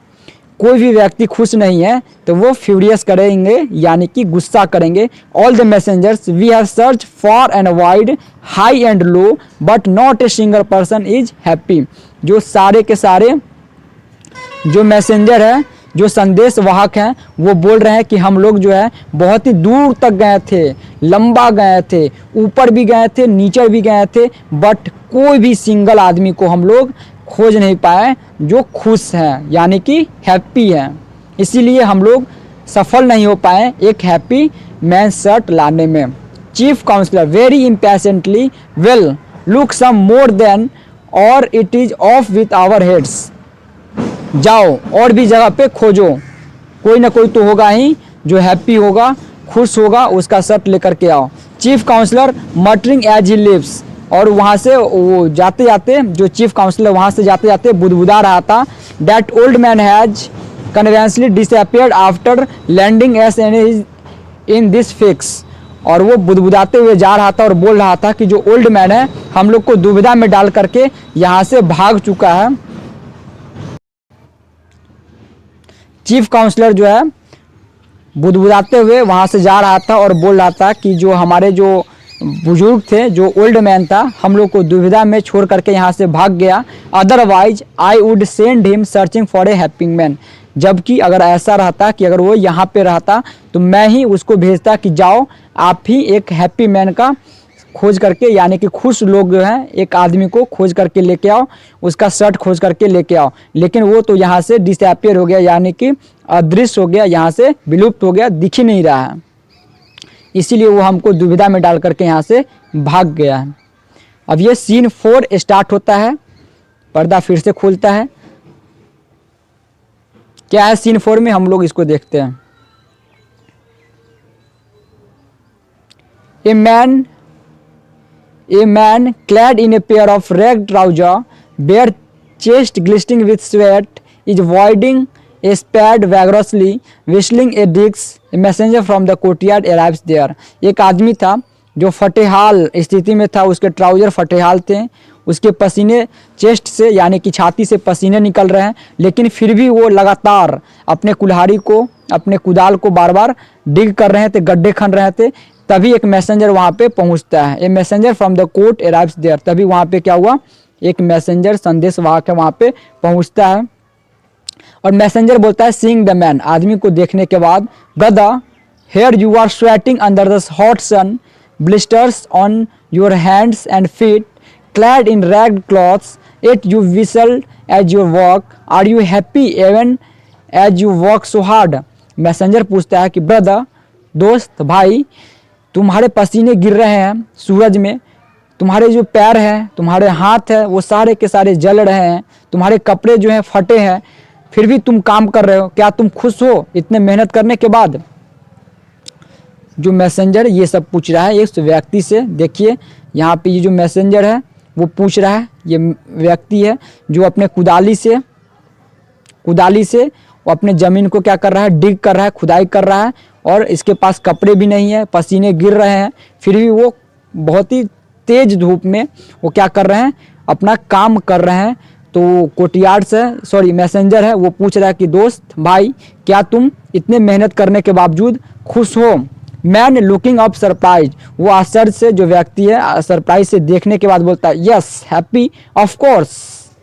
कोई भी व्यक्ति खुश नहीं है, तो वो फ्यूरियस करेंगे यानी कि गुस्सा करेंगे। All the messengers we have search far and wide, high and low, but not a single person is happy. जो सारे के सारे जो मैसेंजर है, जो संदेश वाहक हैं, वो बोल रहे हैं कि हम लोग जो है बहुत ही दूर तक गए थे, लंबा गए थे, ऊपर भी गए थे, नीचे भी गए थे, बट कोई भी सिंगल आदमी को हम लोग खोज नहीं पाए जो खुश हैं यानी कि हैप्पी हैं। इसीलिए हम लोग सफल नहीं हो पाए एक हैप्पी मैन शर्ट लाने में। Chief counsellor very impatiently, well look some more then or it is off with our heads. जाओ और भी जगह पे खोजो, कोई ना कोई तो होगा ही जो हैप्पी होगा, खुश होगा, उसका शर्ट लेकर के आओ। Chief counsellor muttering as he leaves, और वहाँ से वो जाते जाते, जो चीफ काउंसलर वहाँ से जाते जाते बुदबुदा रहा था। That old man has conveniently disappeared after landing us an in this fix, और वो बुदबुदाते हुए जा रहा था और बोल रहा था कि जो ओल्ड मैन है हम लोग को दुविधा में डाल करके यहाँ से भाग चुका है। चीफ काउंसलर जो है बुदबुदाते हुए वहाँ से जा रहा था और बोल रहा था कि जो हमारे जो बुजुर्ग थे, जो ओल्ड मैन था, हम लोग को दुविधा में छोड़ करके यहाँ से भाग गया। Otherwise I would send him searching for a happy man, जबकि अगर ऐसा रहता कि अगर वो यहाँ पे रहता तो मैं ही उसको भेजता कि जाओ आप ही एक हैप्पी मैन का खोज करके, यानी कि खुश लोग जो हैं, एक आदमी को खोज करके लेके आओ, उसका शर्ट खोज करके लेके आओ। लेकिन वो तो यहाँ से डिसअपियर हो गया, यानी कि अदृश्य हो गया, यहाँ से विलुप्त हो गया, दिख ही नहीं रहा है। इसीलिए वो हमको दुविधा में डाल करके यहाँ से भाग गया है। अब ये सीन 4 स्टार्ट होता है, पर्दा फिर से खुलता है। क्या है सीन 4 में, हम लोग इसको देखते हैं। A man clad in a pair of ragged trousers, bare chest glistening with sweat, is avoiding a spade vigorously, whistling a dix. A messenger from the courtyard arrives there. एक आदमी था जो फटेहाल स्थिति में था, उसके ट्राउजर फटेहाल थे, उसके पसीने चेस्ट से यानी कि छाती से पसीने निकल रहे हैं, लेकिन फिर भी वो लगातार अपने कुल्हाड़ी को, अपने कुदाल को बार बार डिग कर रहे थे, गड्ढे खन रहे थे। तभी एक मैसेंजर वहाँ पे पहुँचता है। A messenger from the court arrives there. तभी वहाँ पे क्या हुआ, एक मैसेंजर संदेश वाहक है वहाँ पे पहुँचता है और मैसेंजर बोलता है सीइंग द मैन, आदमी को देखने के बाद, गदा here you are sweating under the hot sun, blisters on your hands and feet, clad in ragged clothes, yet you whistle as you work, are you happy even as you work so hard. Messenger पूछता है कि brother, दोस्त, भाई, तुम्हारे पसीने गिर रहे हैं सूरज में, तुम्हारे जो पैर हैं, तुम्हारे हाथ हैं, वो सारे के सारे जल रहे हैं, तुम्हारे कपड़े जो हैं फटे हैं, फिर भी तुम काम कर रहे हो, क्या तुम खुश हो इतने मेहनत करने के बाद? जो मैसेंजर ये सब पूछ रहा है इस व्यक्ति से। देखिए यहाँ पे ये जो मैसेंजर है वो पूछ रहा है, ये व्यक्ति है जो अपने कुदाली से वो अपने ज़मीन को क्या कर रहा है, डिग कर रहा है, खुदाई कर रहा है, और इसके पास कपड़े भी नहीं है, पसीने गिर रहे हैं, फिर भी वो बहुत ही तेज धूप में वो क्या कर रहे हैं, अपना काम कर रहे हैं। तो कोर्टयार्ड से मैसेंजर है वो पूछ रहा है कि दोस्त, भाई, क्या तुम इतने मेहनत करने के बावजूद खुश हो? मैन लुकिंग अप सरप्राइज, वो आश्चर्य से, जो व्यक्ति है सरप्राइज से देखने के बाद बोलता है yes happy of course,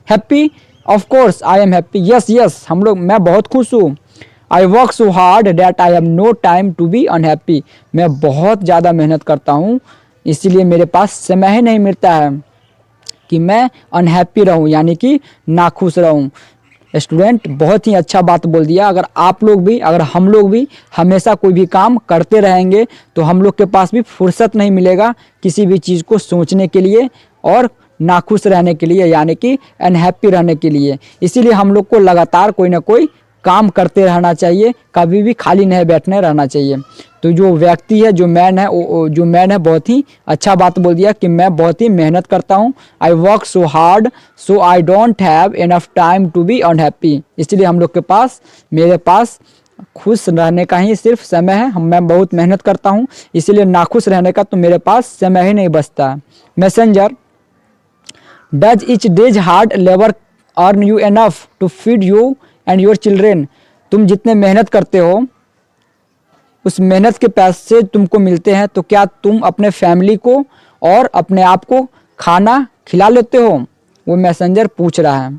happy of course I am happy, yes मैं बहुत खुश हूँ। I work so hard that I have no time to be unhappy, मैं बहुत ज़्यादा मेहनत करता हूँ, इसीलिए मेरे पास समय ही नहीं मिलता है कि मैं अनहैप्पी रहूँ, यानी कि नाखुश रहूँ। स्टूडेंट बहुत ही अच्छा बात बोल दिया। अगर आप लोग भी, अगर हम लोग भी हमेशा कोई भी काम करते रहेंगे तो हम लोग के पास भी फुर्सत नहीं मिलेगा किसी भी चीज़ को सोचने के लिए और नाखुश रहने के लिए, यानी कि अनहैप्पी रहने के लिए। इसीलिए हम लोग को लगातार कोई ना कोई काम करते रहना चाहिए, कभी भी खाली नहीं बैठने रहना चाहिए। तो जो व्यक्ति है, जो मैन है बहुत ही अच्छा बात बोल दिया कि मैं बहुत ही मेहनत करता हूँ। I work so hard so I don't have enough time to be unhappy, इसलिए हम लोग के पास, मेरे पास खुश रहने का ही सिर्फ समय है, मैं बहुत मेहनत करता हूँ, इसलिए नाखुश रहने का तो मेरे पास समय ही नहीं बचता। Messenger, does each day's hard labour earn you enough to feed you and your children, तुम जितने मेहनत करते हो उस मेहनत के पैसे तुमको मिलते हैं, तो क्या तुम अपने फैमिली को और अपने आप को खाना खिला लेते हो? वो मैसेंजर पूछ रहा है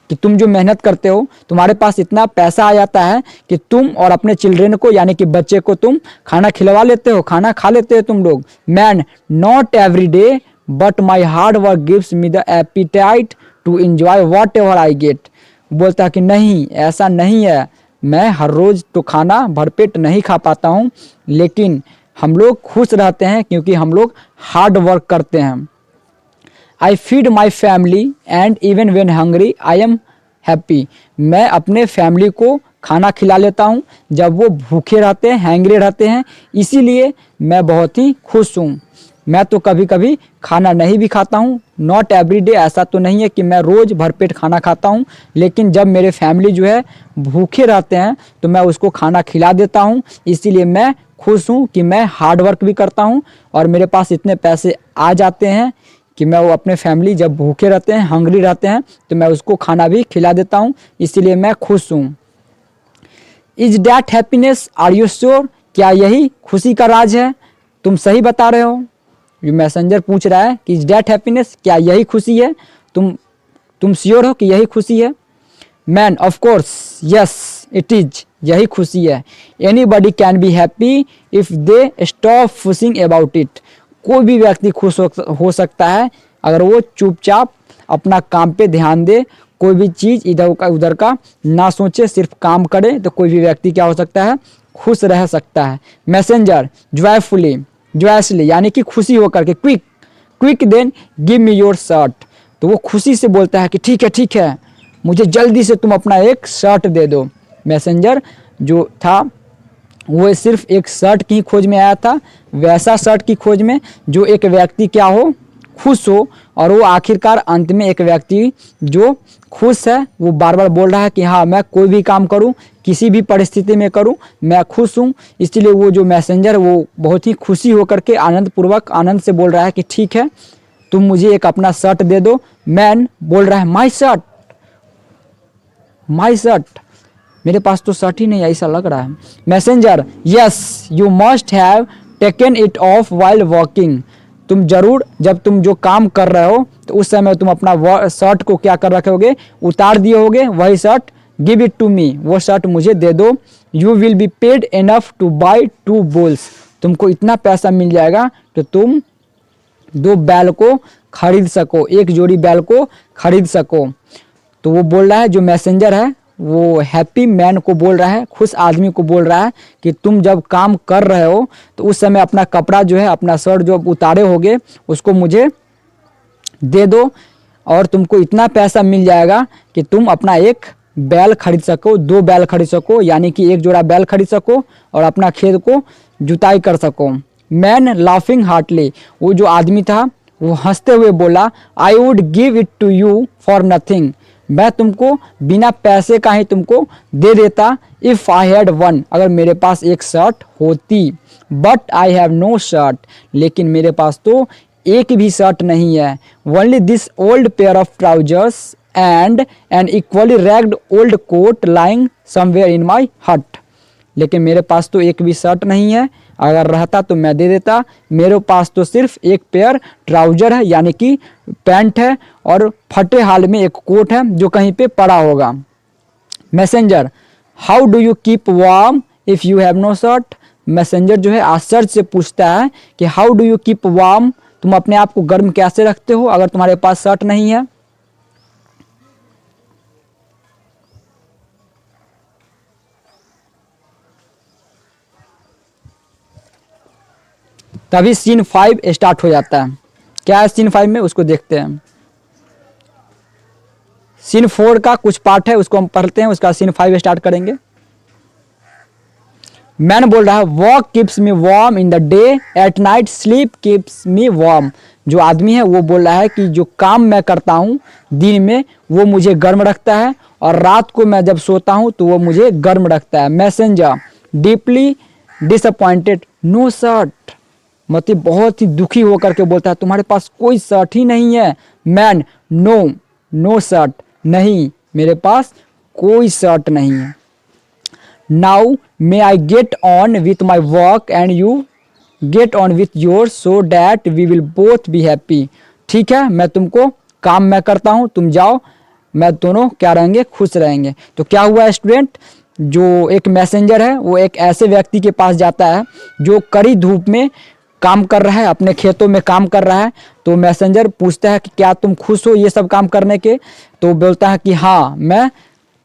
कि तुम जो मेहनत करते हो, तुम्हारे पास इतना पैसा आ जाता है कि तुम और अपने चिल्ड्रेन को, यानी कि बच्चे को, तुम खाना खिलवा लेते हो, खाना खा लेते हो तुम लोग? Man, not every day but my hard work gives me the appetite to enjoy whatever I get. बोलता है कि नहीं, ऐसा नहीं है, मैं हर रोज़ तो खाना भरपेट नहीं खा पाता हूँ, लेकिन हम लोग खुश रहते हैं क्योंकि हम लोग हार्ड वर्क करते हैं। I feed my family and even when hungry I am happy, मैं अपने फैमिली को खाना खिला लेता हूँ जब वो भूखे रहते हैं, हैंग्री रहते हैं, इसीलिए मैं बहुत ही खुश हूँ। मैं तो कभी कभी खाना नहीं भी खाता हूँ, नॉट एवरी डे, ऐसा तो नहीं है कि मैं रोज़ भरपेट खाना खाता हूँ, लेकिन जब मेरे फैमिली जो है भूखे रहते हैं तो मैं उसको खाना खिला देता हूँ, इसीलिए मैं खुश हूँ कि मैं हार्ड वर्क भी करता हूँ और मेरे पास इतने पैसे आ जाते हैं कि मैं वो अपने फैमिली जब भूखे रहते हैं, हंग्री रहते हैं, तो मैं उसको खाना भी खिला देता हूँ, इसीलिए मैं खुश हूँ। Is that happiness, are you sure, क्या यही खुशी का राज है? तुम सही बता रहे हो। ये मैसेंजर पूछ रहा है कि इज डैट हैप्पीनेस, क्या यही खुशी है? तुम श्योर हो कि यही खुशी है? Man, of course yes it is, यही खुशी है। Anybody can be happy if they stop fussing about it, कोई भी व्यक्ति खुश हो सकता है अगर वो चुपचाप अपना काम पे ध्यान दे, कोई भी चीज़ इधर का उधर का ना सोचे, सिर्फ काम करे, तो कोई भी व्यक्ति क्या हो सकता है, खुश रह सकता है। मैसेंजर, जॉयसली यानी कि खुशी होकर के, quick then give me your shirt, तो वो खुशी से बोलता है कि ठीक है, मुझे जल्दी से तुम अपना एक शर्ट दे दो। मैसेंजर जो था वो सिर्फ एक शर्ट की खोज में आया था, वैसा शर्ट की खोज में जो एक व्यक्ति क्या हो, खुश हो, और वो आखिरकार अंत में एक व्यक्ति जो खुश है वो बार बार बोल रहा है कि हाँ, मैं कोई भी काम करूं, किसी भी परिस्थिति में करूं, मैं खुश हूं। इसलिए वो जो मैसेंजर वो बहुत ही खुशी होकर के आनंद से बोल रहा है कि ठीक है, तुम मुझे एक अपना शर्ट दे दो। मैन बोल रहा है माई शर्ट, मेरे पास तो शर्ट ही नहीं, ऐसा लग रहा है। Messenger, yes you must have taken it of while walking, तुम जरूर जब तुम जो काम कर रहे हो तो उस समय तुम अपना शर्ट को क्या कर रखे होगे, उतार दिए होगे, वही shirt. Give it to me, वो शर्ट मुझे दे दो। You will be paid enough to buy 2 balls, तुमको इतना पैसा मिल जाएगा तो तुम दो बैल को खरीद सको, एक जोड़ी बैल को खरीद सको। तो वो बोल रहा है, जो मैसेंजर है वो हैप्पी मैन को बोल रहा है, खुश आदमी को बोल रहा है कि तुम जब काम कर रहे हो तो उस समय अपना कपड़ा जो है, अपना शर्ट जो उतारे होगे उसको मुझे दे दो और तुमको इतना पैसा मिल जाएगा कि तुम अपना एक बैल खरीद सको, दो बैल खरीद सको, यानी कि एक जोड़ा बैल खरीद सको और अपना खेत को जुताई कर सको। मैन लाफिंग हार्टली, वो जो आदमी था वो हंसते हुए बोला, I would give it to you for nothing, मैं तुमको बिना पैसे का ही तुमको दे देता, इफ़ आई हैड वन, अगर मेरे पास एक शर्ट होती, but I have no shirt, लेकिन मेरे पास तो एक भी शर्ट नहीं है, only this old pair of trousers and an equally ragged old coat lying somewhere in my hut, लेकिन मेरे पास तो एक भी शर्ट नहीं है, अगर रहता तो मैं दे देता, मेरे पास तो सिर्फ एक पेयर ट्राउजर है यानी कि पैंट है और फटे हाल में एक कोट है जो कहीं पे पड़ा होगा। Messenger, how do you keep warm if you have no shirt, messenger जो है आश्चर्य से पूछता है कि how do you keep warm, तुम अपने आप को गर्म कैसे रखते हो अगर तुम्हारे पास शर्ट नहीं है। तभी सीन 5 स्टार्ट हो जाता है। क्या है सीन 5 में, उसको देखते हैं। सीन 4 का कुछ पार्ट है उसको हम पढ़ते हैं, उसका सीन 5 स्टार्ट करेंगे। मैन बोल रहा है, walk keeps me warm in the day, at night sleep keeps me warm, जो आदमी है वो बोल रहा है कि जो काम मैं करता हूँ दिन में वो मुझे गर्म रखता है और रात को मैं जब सोता हूँ तो वो मुझे गर्म रखता है। Messenger deeply disappointed, no shirt, मतलब बहुत ही दुखी होकर के बोलता है तुम्हारे पास कोई शर्ट ही नहीं है। मैन, नो शर्ट, नहीं मेरे पास कोई शर्ट नहीं है। Now may I get on with my work and you get on with your so that we will both be happy, ठीक है मैं तुमको काम मैं करता हूँ, तुम जाओ, मैं दोनों क्या रहेंगे, खुश रहेंगे। तो क्या हुआ स्टूडेंट, जो एक मैसेंजर है वो एक ऐसे व्यक्ति के पास जाता है जो कड़ी धूप में काम कर रहा है, अपने खेतों में काम कर रहा है। तो मैसेंजर पूछता है कि क्या तुम खुश हो ये सब काम करने के, तो बोलता है कि हाँ मैं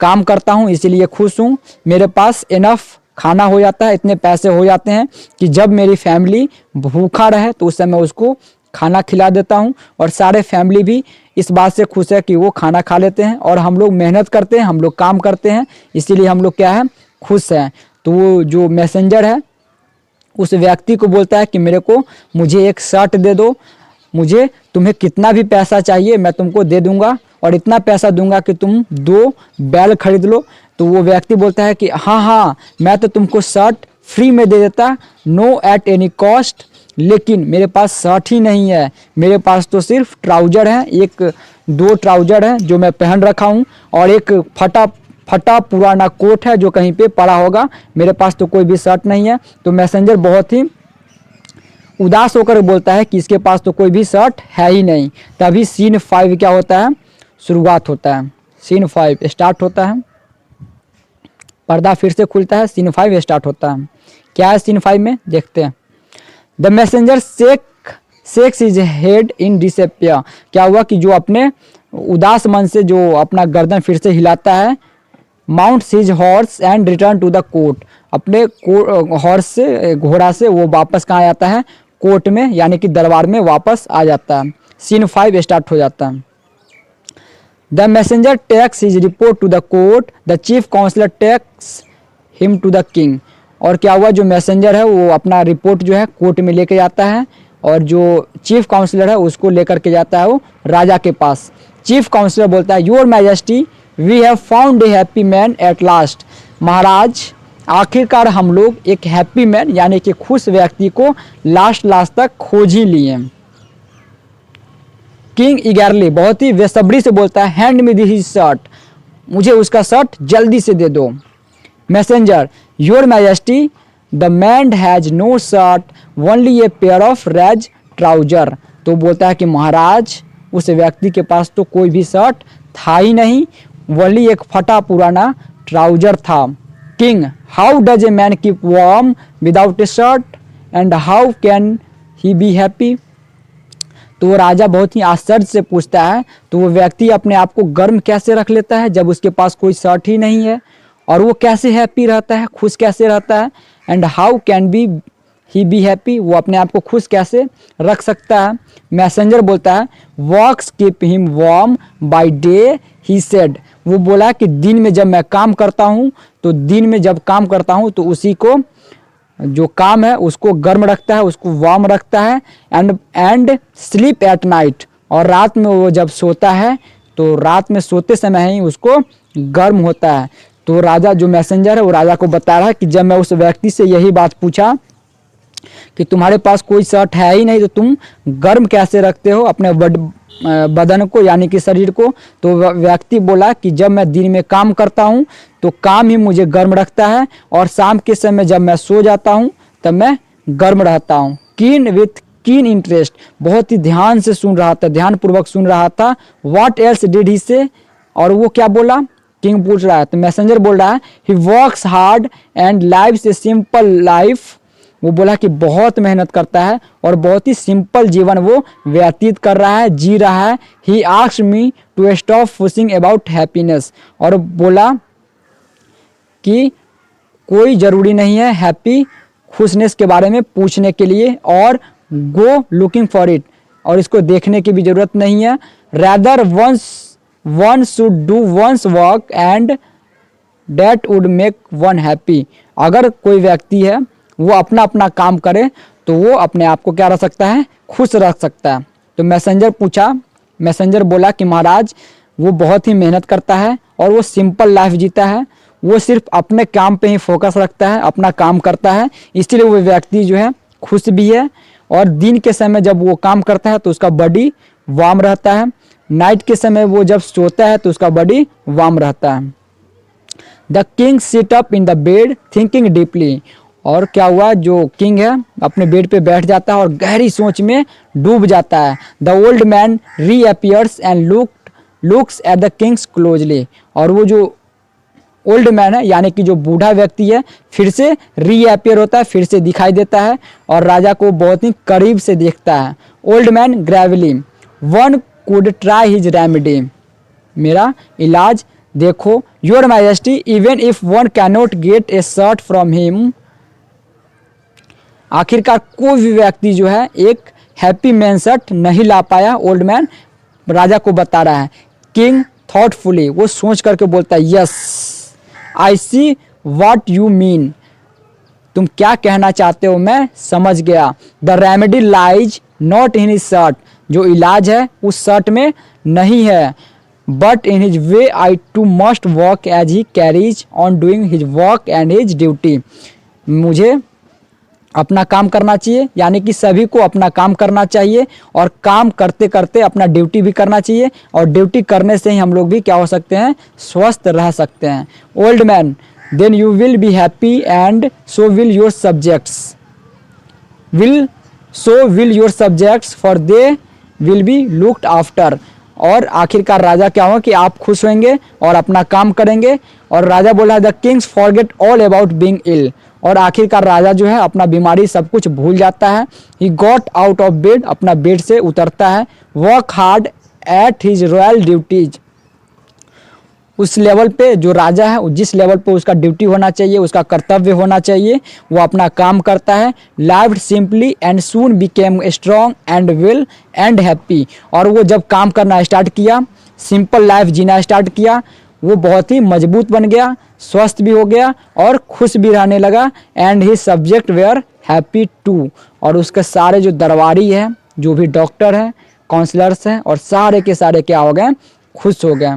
काम करता हूँ इसीलिए खुश हूँ, मेरे पास इनफ खाना हो जाता है, इतने पैसे हो जाते हैं कि जब मेरी फैमिली भूखा रहे तो उस समय उसको खाना खिला देता हूँ और सारे फैमिली भी इस बात से खुश है कि वो खाना खा लेते हैं और हम लोग मेहनत करते हैं, हम लोग काम करते हैं, इसीलिए हम लोग क्या है, खुश हैं। तो वो जो मैसेंजर है उस व्यक्ति को बोलता है कि मुझे एक शर्ट दे दो, मुझे तुम्हें कितना भी पैसा चाहिए मैं तुमको दे दूंगा और इतना पैसा दूंगा कि तुम दो बैल खरीद लो। तो वो व्यक्ति बोलता है कि हाँ मैं तो तुमको शर्ट फ्री में दे देता, नो एट एनी कॉस्ट, लेकिन मेरे पास शर्ट ही नहीं है, मेरे पास तो सिर्फ ट्राउजर है, एक दो ट्राउजर है जो मैं पहन रखा हूँ और एक फटा पुराना कोट है जो कहीं पे पड़ा होगा, मेरे पास तो कोई भी शर्ट नहीं है। तो मैसेंजर बहुत ही उदास होकर बोलता है कि इसके पास तो कोई भी शर्ट है ही नहीं। तभी सीन 5 क्या होता है, शुरुआत होता है, सीन 5 स्टार्ट होता है, पर्दा फिर से खुलता है, सीन 5 स्टार्ट होता है। क्या है सीन 5 में, देखते हैं। The messenger shakes his head in disappear, क्या हुआ कि जो अपने उदास मन से जो अपना गर्दन फिर से हिलाता है, mounts his horse and return to the court, अपने हॉर्स से, घोड़ा से वो वापस कहाँ आता है, कोर्ट में यानी कि दरबार में वापस आ जाता है। सीन 5 स्टार्ट हो जाता है। The messenger takes his report to the court, the chief counsellor takes him to the king, और क्या हुआ जो मैसेंजर है वो अपना रिपोर्ट जो है कोर्ट में लेके जाता है और जो चीफ काउंसलर है उसको लेकर के जाता है वो राजा के पास। चीफ काउंसलर बोलता है, your majesty we have found a happy man at last, महाराज आखिरकार हम लोग एक हैप्पी मैन यानी कि खुश व्यक्ति को लास्ट तक खोज ही लिए। किंग ईगरली, बहुत ही बेसब्री से बोलता है, हैंड मी दिस शर्ट, मुझे उसका शर्ट जल्दी से दे दो। Messenger, your majesty the man has no shirt only a pair of red trouser, तो बोलता है कि महाराज उस व्यक्ति के पास तो कोई भी शर्ट था ही नहीं, वली एक फटा पुराना ट्राउजर था। King, how does a man keep warm without A shirt and how can he be happy, तो वो राजा बहुत ही आश्चर्य से पूछता है, तो वो व्यक्ति अपने आप को गर्म कैसे रख लेता है जब उसके पास कोई शर्ट ही नहीं है, और वो कैसे हैप्पी रहता है, खुश कैसे रहता है, and how can be he be happy, वो अपने आप को खुश कैसे रख सकता है। मैसेंजर बोलता है works keep him warm by day he said, वो बोला कि दिन में जब मैं काम करता हूँ, तो दिन में जब काम करता हूँ तो उसी को जो काम है उसको गर्म रखता है, उसको वार्म रखता है, एंड स्लीप एट नाइट, और रात में वो जब सोता है तो रात में सोते समय ही उसको गर्म होता है। तो राजा जो मैसेंजर है वो राजा को बता रहा है कि जब मैं उस व्यक्ति से यही बात पूछा कि तुम्हारे पास कोई शर्ट है ही नहीं तो तुम गर्म कैसे रखते हो अपने बदन को, यानी कि शरीर को, तो व्यक्ति बोला कि जब मैं दिन में काम करता हूँ तो काम ही मुझे गर्म रखता है, और शाम के समय जब मैं सो जाता हूँ तब मैं गर्म रहता हूँ। कीन इंटरेस्ट, बहुत ही ध्यान से सुन रहा था, ध्यानपूर्वक सुन रहा था। व्हाट एल्स डिड ही से, और वो क्या बोला, किंग पूछ रहा है, तो मैसेंजर बोल रहा है he works hard and lives a simple life, वो बोला कि बहुत मेहनत करता है और बहुत ही सिंपल जीवन वो व्यतीत कर रहा है, जी रहा है। He asked me to stop pushing about happiness, और बोला कि कोई ज़रूरी नहीं है हैप्पी खुशनेस के बारे में पूछने के लिए, और गो लुकिंग फॉर इट, और इसको देखने की भी ज़रूरत नहीं है। Rather one should do one's work and that would make one happy, अगर कोई व्यक्ति है वो अपना अपना काम करे तो वो अपने आप को क्या रख सकता है, खुश रख सकता है। तो मैसेंजर बोला कि महाराज वो बहुत ही मेहनत करता है और वो सिंपल लाइफ जीता है, वो सिर्फ अपने काम पे ही फोकस रखता है, अपना काम करता है, इसलिए वो व्यक्ति जो है खुश भी है, और दिन के समय जब वो काम करता है तो उसका बॉडी वार्म रहता है, नाइट के समय वो जब सोता है तो उसका बॉडी वार्म रहता है। The king sit up in the bed thinking deeply, और क्या हुआ, जो किंग है अपने बेड पे बैठ जाता है और गहरी सोच में डूब जाता है। The old man reappears and looks at the king's closely, और वो जो ओल्ड मैन है यानी कि जो बूढ़ा व्यक्ति है फिर से रीअपियर होता है, फिर से दिखाई देता है और राजा को बहुत ही करीब से देखता है। Old man Gravely one could try his remedy, मेरा इलाज देखो। Your majesty even if one cannot get A shirt from him, आखिरकार कोई भी व्यक्ति जो है एक हैप्पी मैन शर्ट नहीं ला पाया, ओल्ड मैन राजा को बता रहा है। किंग थॉटफुली, वो सोच करके बोलता है yes I see what you mean, तुम क्या कहना चाहते हो मैं समझ गया। The remedy lies not in his shirt, जो इलाज है उस शर्ट में नहीं है, but in his way I too must work as he carries on doing his work and his duty, मुझे अपना काम करना चाहिए, यानी कि सभी को अपना काम करना चाहिए और काम करते करते अपना ड्यूटी भी करना चाहिए, और ड्यूटी करने से ही हम लोग भी क्या हो सकते हैं, स्वस्थ रह सकते हैं। Old man then you will be happy and so will your subjects for they will be looked after, और आखिरकार राजा क्या हुआ कि आप खुश होंगे और अपना काम करेंगे। और राजा बोला the king's forget all about being ill, और आखिरकार राजा जो है अपना बीमारी सब कुछ भूल जाता है। He got out of bed, अपना बेड से उतरता है। Work hard at his royal duties, उस लेवल पे जो राजा है जिस लेवल पे उसका ड्यूटी होना चाहिए, उसका कर्तव्य होना चाहिए, वो अपना काम करता है। Lived simply and soon became strong and well and happy, और वो जब काम करना स्टार्ट किया, सिंपल लाइफ जीना स्टार्ट किया, वो बहुत ही मजबूत बन गया, स्वस्थ भी हो गया और खुश भी रहने लगा। And he subject were happy too, और उसके सारे जो दरबारी है, जो भी डॉक्टर हैं, काउंसलर्स हैं, और सारे के सारे क्या हो गए, खुश हो गए।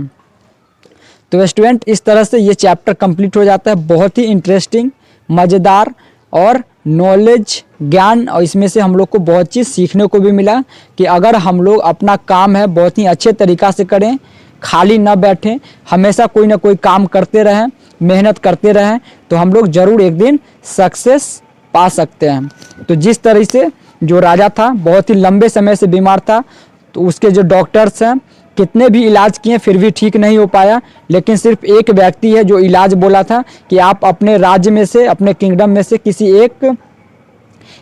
तो स्टूडेंट इस तरह से ये चैप्टर कंप्लीट हो जाता है, बहुत ही इंटरेस्टिंग, मज़ेदार और नॉलेज ज्ञान, और इसमें से हम लोग को बहुत चीज़ सीखने को भी मिला कि अगर हम लोग अपना काम है बहुत ही अच्छे तरीक़ा से करें, खाली ना बैठें, हमेशा कोई ना कोई काम करते रहें, मेहनत करते रहें, तो हम लोग ज़रूर एक दिन सक्सेस पा सकते हैं। तो जिस तरह से जो राजा था बहुत ही लंबे समय से बीमार था, तो उसके जो डॉक्टर्स हैं कितने भी इलाज किए फिर भी ठीक नहीं हो पाया, लेकिन सिर्फ एक व्यक्ति है जो इलाज बोला था कि आप अपने राज्य में से, अपने किंगडम में से किसी एक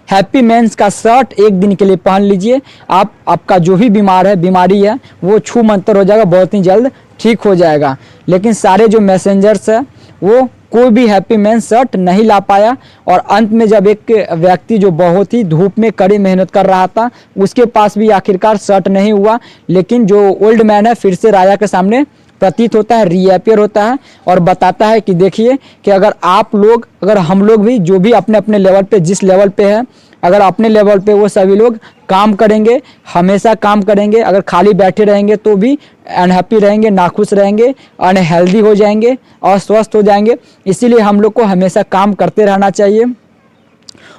हैप्पी मेंस का शर्ट एक दिन के लिए पहन लीजिए। आपका जो भी बीमारी है वो छू मंतर हो जाएगा, बहुत ही जल्द ठीक हो जाएगा। लेकिन सारे जो मैसेंजर्स हैं वो कोई भी हैप्पी मेंस शर्ट नहीं ला पाया, और अंत में जब एक व्यक्ति जो बहुत ही धूप में कड़ी मेहनत कर रहा था उसके पास भी आखिरकार शर्ट नहीं हुआ, लेकिन जो ओल्ड मैन है फिर से राजा के सामने प्रतीत होता है, रीअपियर होता है और बताता है कि देखिए कि अगर हम लोग भी जो भी अपने अपने लेवल पे जिस लेवल पे है, अगर अपने लेवल पे वो सभी लोग काम करेंगे, हमेशा काम करेंगे, अगर खाली बैठे रहेंगे तो भी अनहैप्पी रहेंगे, नाखुश रहेंगे, अनहेल्दी हो जाएंगे, अस्वस्थ हो जाएंगे। इसीलिए हम लोग को हमेशा काम करते रहना चाहिए,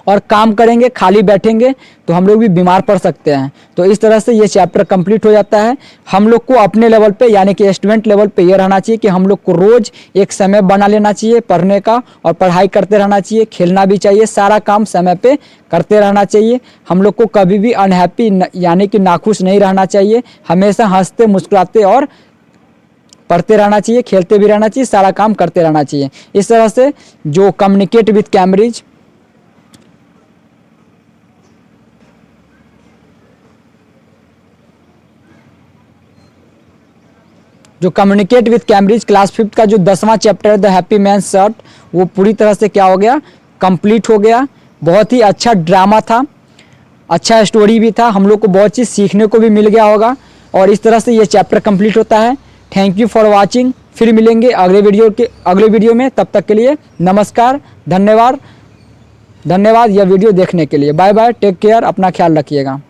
और काम करेंगे खाली बैठेंगे तो हम लोग भी बीमार पड़ सकते हैं। तो इस तरह से ये चैप्टर कंप्लीट हो जाता है। हम लोग को अपने लेवल पे यानी कि स्टूडेंट लेवल पे ये रहना चाहिए कि हम लोग को रोज़ एक समय बना लेना चाहिए पढ़ने का, और पढ़ाई करते रहना चाहिए, खेलना भी चाहिए, सारा काम समय पे करते रहना चाहिए। हम लोग को कभी भी अनहैप्पी यानी कि नाखुश नहीं रहना चाहिए, हमेशा हंसते मुस्कुराते और पढ़ते रहना चाहिए, खेलते भी रहना चाहिए, सारा काम करते रहना चाहिए। इस तरह से जो कम्युनिकेट विथ कैम्ब्रिज क्लास 5 का जो 10वां chapter the happy man's shirt, वो पूरी तरह से क्या हो गया, कंप्लीट हो गया। बहुत ही अच्छा ड्रामा था, अच्छा स्टोरी भी था, हम लोग को बहुत चीज़ सीखने को भी मिल गया होगा, और इस तरह से ये चैप्टर कंप्लीट होता है। Thank you for watching. फिर मिलेंगे अगले वीडियो में। तब तक के लिए नमस्कार, धन्यवाद यह वीडियो देखने के लिए। बाय बाय, टेक केयर, अपना ख्याल रखिएगा।